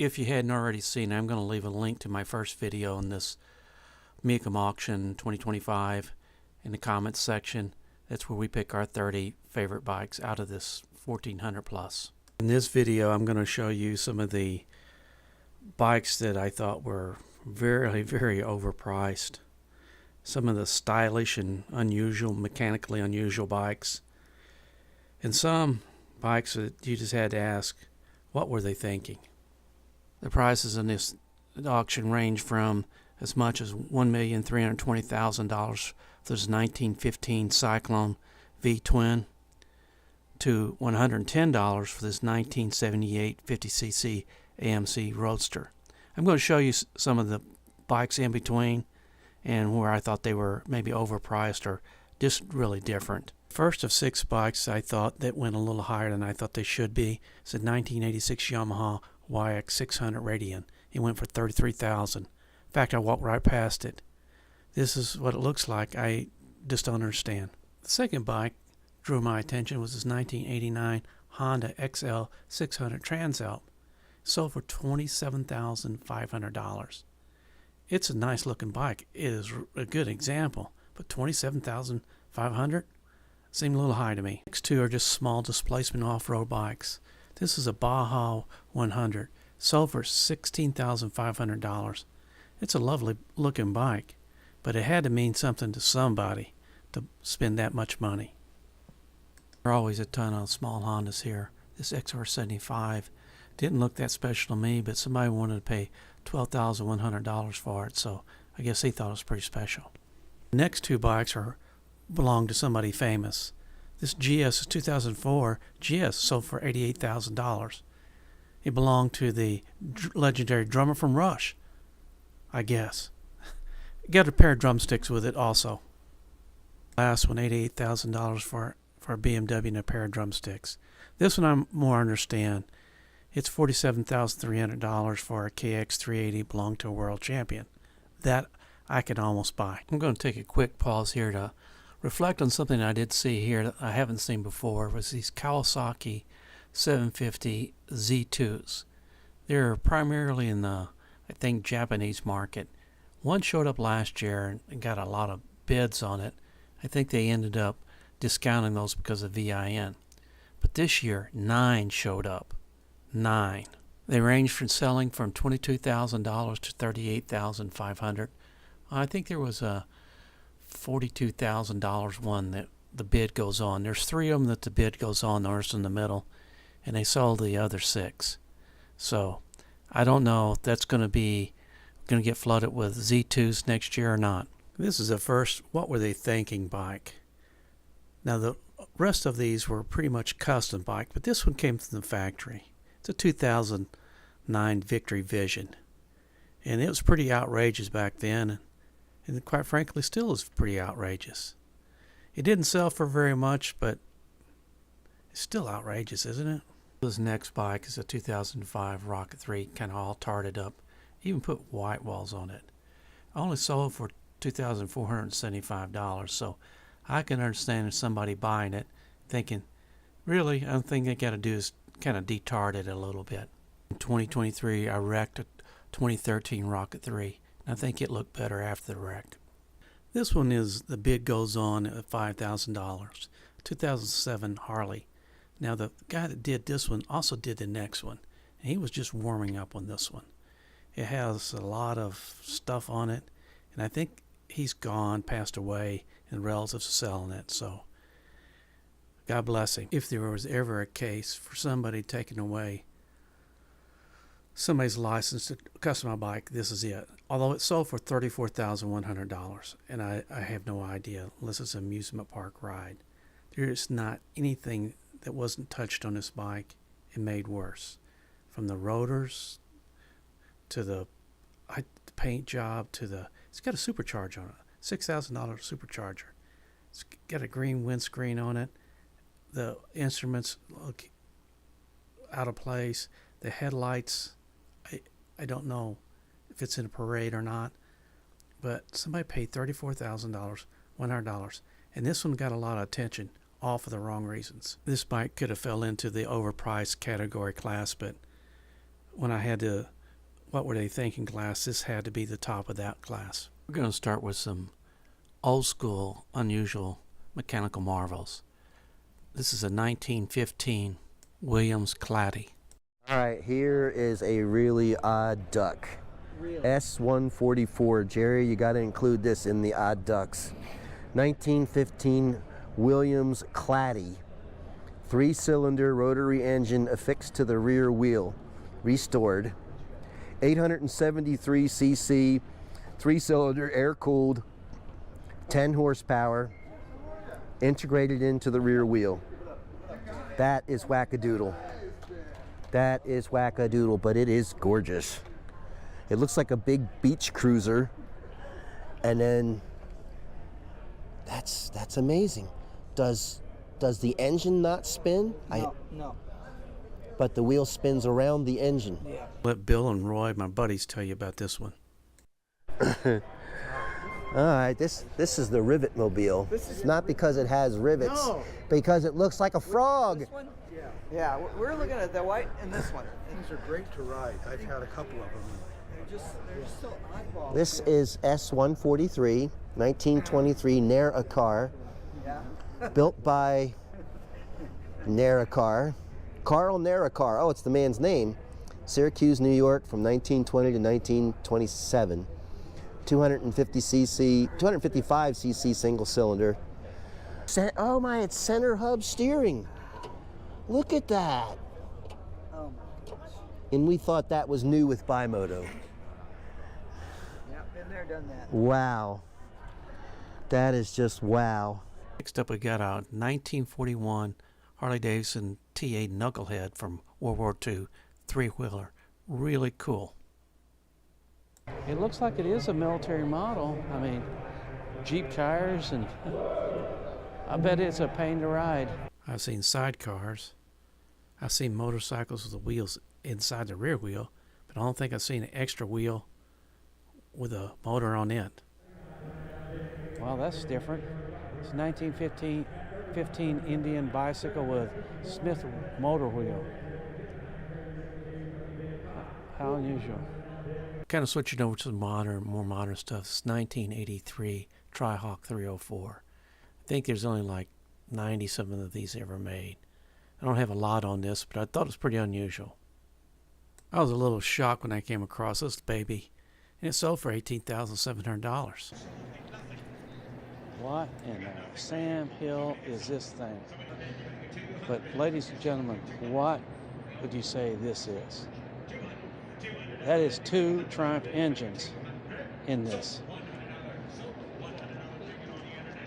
If you hadn't already seen it, I'm going to leave a link to my first video in this Mecum Auction 2025 in the comments section. That's where we pick our 30 favorite bikes out of this 1400 plus. In this video, I'm going to show you some of the bikes that I thought were very, very overpriced. Some of the stylish and unusual, mechanically unusual bikes. And some bikes that you just had to ask, what were they thinking? The prices in this auction range from as much as $1,320,000 for this 1915 Cyclone V-Twin to $110 for this 1978 50cc AMC Roadster. I'm going to show you some of the bikes in between and where I thought they were maybe overpriced or just really different. First of 6 bikes I thought that went a little higher than I thought they should be. It's a 1986 Yamaha YX600 Radian. It went for $33,000. In fact, I walked right past it. This is what it looks like. I just don't understand. The second bike drew my attention was this 1989 Honda XL 600 Transalp. Sold for $27,500. It's a nice looking bike. It is a good example, but $27,500 seemed a little high to me. Next two are just small displacement off-road bikes. This is a Baja 100, sold for $16,500. It's a lovely looking bike, but it had to mean something to somebody to spend that much money. There are always a ton of small Hondas here. This XR75 didn't look that special to me, but somebody wanted to pay $12,100 for it, so I guess he thought it was pretty special. The next two bikes belong to somebody famous. This GS is 2004 GS, sold for $88,000. It belonged to the legendary drummer from Rush, I guess. Got a pair of drumsticks with it also. Last one, $88,000 for a BMW and a pair of drumsticks. This one I more understand. It's $47,300 for a KX380, belonged to a world champion. That I could almost buy. I'm going to take a quick pause here to reflect on something I did see here that I haven't seen before. It was these Kawasaki 750 Z2s. They're primarily in the, I think, Japanese market. One showed up last year and got a lot of bids on it. I think they ended up discounting those because of VIN. But this year, 9 showed up. 9. They range from selling from $22,000 to $38,500. I think there was a $42,000 one that the bid goes on. There's 3 of them that the bid goes on. Ours in the middle, and they sold the other 6. So I don't know if that's going to get flooded with Z2s next year or not. This is the first what were they thinking bike. Now the rest of these were pretty much custom bike, but this one came from the factory. It's a 2009 Victory Vision, and it was pretty outrageous back then, and quite frankly still is pretty outrageous. It didn't sell for very much, but it's still outrageous, isn't it? This next bike is a 2005 Rocket 3, kind of all tarted up, even put white walls on it. Only sold for $2,475, so I can understand somebody buying it thinking, really, the only thing they got to do is kind of detard it a little bit. In 2023, I wrecked a 2013 Rocket 3. I think it looked better after the wreck. This one is the bid goes on at $5,000. 2007 Harley. Now the guy that did this one also did the next one, and he was just warming up on this one. It has a lot of stuff on it, and I think he's gone, passed away, and relatives are selling it. So God bless him. If there was ever a case for somebody taking away somebody's license to customize a bike, this is it. Although it sold for $34,100, and I have no idea, unless it's an amusement park ride. There is not anything that wasn't touched on this bike and made worse. From the rotors to the paint job to it's got a supercharger on it, $6,000 supercharger. It's got a green windscreen on it. The instruments look out of place. The headlights, I don't know if it's in a parade or not, but somebody paid $34,000, $100, and this one got a lot of attention, all for the wrong reasons. This bike could have fell into the overpriced category class, but when I had to, what were they thinking class, this had to be the top of that class. We're going to start with some old school, unusual mechanical marvels. This is a 1915 Williams Claddy. All right, here is a really odd duck. Really? S144. Jerry, you got to include this in the odd ducks. 1915 Williams Claddy. 3-cylinder rotary engine affixed to the rear wheel. Restored. 873 cc, 3-cylinder, air-cooled, 10 horsepower, integrated into the rear wheel. That is wackadoodle. That is wackadoodle, but it is gorgeous. It looks like a big beach cruiser, and then that's amazing. Does the engine not spin? No. But the wheel spins around the engine. Yeah. Let Bill and Roy, my buddies, tell you about this one. All right, this is the rivet mobile. It's not because it has rivets, No. because it looks like a frog. This one? Yeah, we're looking at the white and this one. These are great to ride. I've had a couple of them. They're just so oddball. This is S143, 1923 Nera car, Yeah. built by Nera car. Carl Nera car. Oh, it's the man's name. Syracuse, New York, from 1920 to 1927. 255 cc single cylinder. Oh my, it's center hub steering. Look at that. Oh my gosh. And we thought that was new with Bimoto. Yeah, been there, done that. Wow. That is just wow. Next up, we got a 1941 Harley-Davidson T8 Knucklehead from World War II, 3-wheeler. Really cool. It looks like it is a military model. I mean, Jeep tires, and I bet it's a pain to ride. I've seen sidecars. I've seen motorcycles with the wheels inside the rear wheel, but I don't think I've seen an extra wheel with a motor on it. Well, that's different. It's a 1915 Indian bicycle with Smith motor wheel. How unusual. Kind of switching over to the more modern stuff. It's 1983 Tri-Hawk 304. I think there's only like 90-something of these ever made. I don't have a lot on this, but I thought it was pretty unusual. I was a little shocked when I came across this baby, and it sold for $18,700. What in the Sam Hill is this thing? But ladies and gentlemen, what would you say this is? That is 2 Triumph engines in this.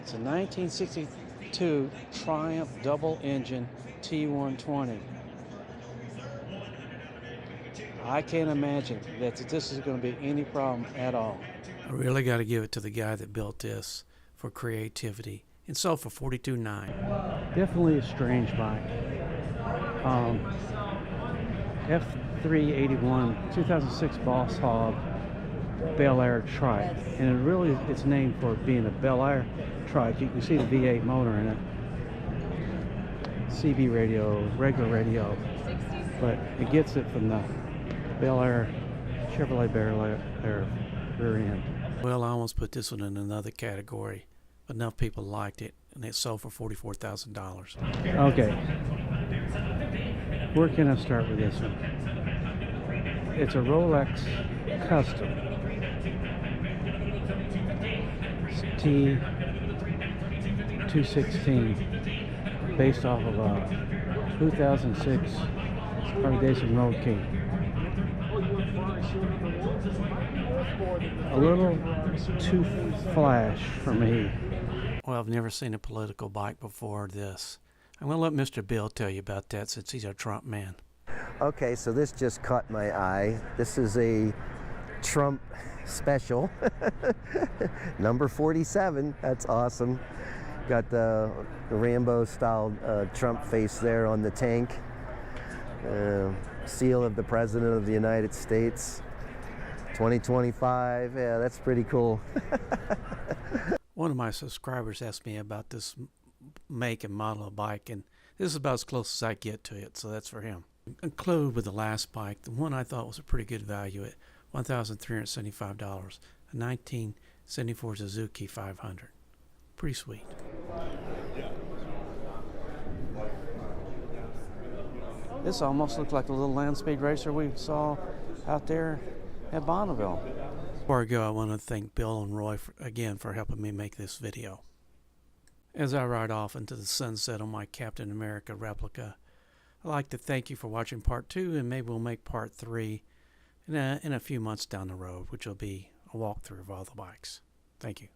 It's a 1962 Triumph double engine T120. I can't imagine that this is going to be any problem at all. I really got to give it to the guy that built this for creativity. It sold for $42,900. Definitely a strange bike. F381 2006 Boss Hog Bel Air trike, and it really it's named for being a Bel Air trike. You can see the V8 motor in it, CB radio, regular radio, but it gets it from the Bel Air Chevrolet Bel Air rear end. Well, I almost put this one in another category, but enough people liked it, and it sold for $44,000. Okay, where can I start with this one? It's a Rolex Custom T216, based off of a 2006 Harley-Davidson Road King. A little too flash for me. Well, I've never seen a political bike before this. I'm going to let Mr. Bill tell you about that since he's our Trump man. Okay, so this just caught my eye. This is a Trump special. Number 47. That's awesome. Got the Rambo style Trump face there on the tank. Seal of the President of the United States. 2025. Yeah, that's pretty cool. One of my subscribers asked me about this make and model of bike, and this is about as close as I get to it, so that's for him. Conclude with the last bike, the one I thought was a pretty good value at $1,375, a 1974 Suzuki 500. Pretty sweet. This almost looked like the little land speed racer we saw out there at Bonneville. Before I go, I want to thank Bill and Roy again for helping me make this video. As I ride off into the sunset on my Captain America replica, I'd like to thank you for watching part 2, and maybe we'll make part 3 in a few months down the road, which will be a walkthrough of all the bikes. Thank you.